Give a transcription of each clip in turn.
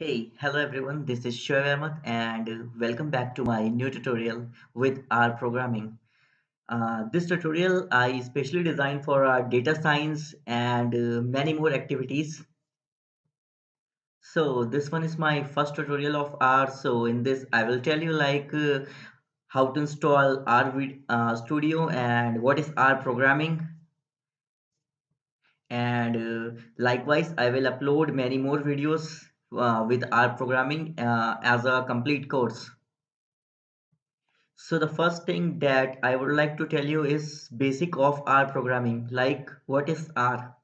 Hello everyone, this is Ahmad and welcome back to my new tutorial with R programming. This tutorial I specially designed for data science and many more activities. So this one is my first tutorial of R. So in this I will tell you how to install Studio and what is R programming, and likewise I will upload many more videos with R programming as a complete course. So the first thing that I would like to tell you is basic of R programming, like what is R.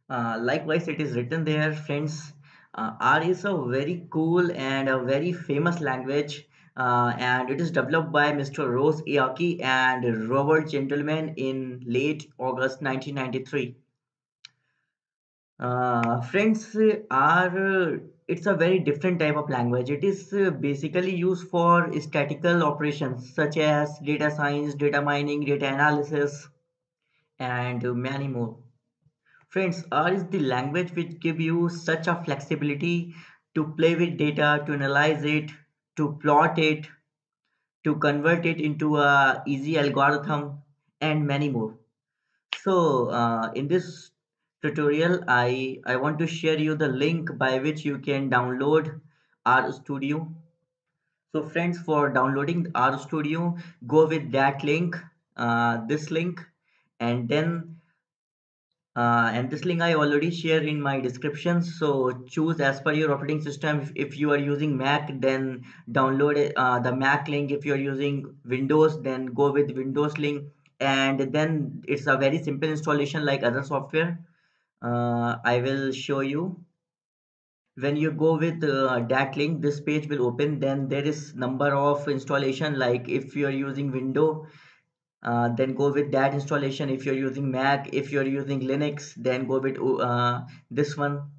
Likewise, it is written there, friends. R is a very cool and a very famous language, and it is developed by Mr. Rose Iaki and Robert Gentleman in late August 1993. Friends, are it's a very different type of language. It is basically used for statistical operations such as data science, data mining, data analysis, and many more. Friends, R is the language which give you such a flexibility to play with data, to analyze it, to plot it, to convert it into a easy algorithm, and many more. So in this tutorial, I want to share you the link by which you can download RStudio. So friends, for downloading RStudio, go with that link, this link, and then this link I already share in my description. So choose as per your operating system. If you are using Mac, then download the Mac link. If you are using Windows, then go with Windows link. And then it's a very simple installation like other software. I will show you. When you go with that link, this page will open. Then there is number of installation. Like if you are using Windows, then go with that installation. If you're using Mac, if you're using Linux, then go with this one.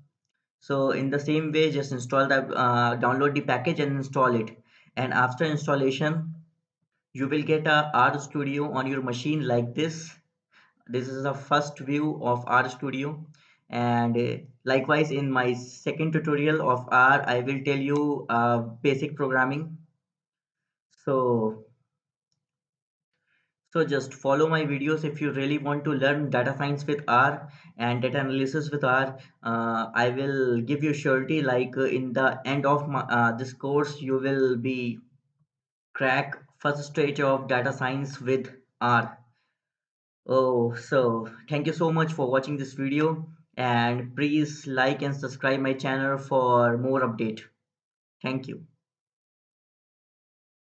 So in the same way, just download the package and install it. And after installation, you will get a RStudio on your machine like this. This is the first view of RStudio. And likewise, in my second tutorial of R, I will tell you basic programming. So So just follow my videos if you really want to learn data science with R and data analysis with R. I will give you surety in the end of this course, you will be crack first stage of data science with R. Oh, so thank you so much for watching this video, and please like and subscribe my channel for more update. Thank you.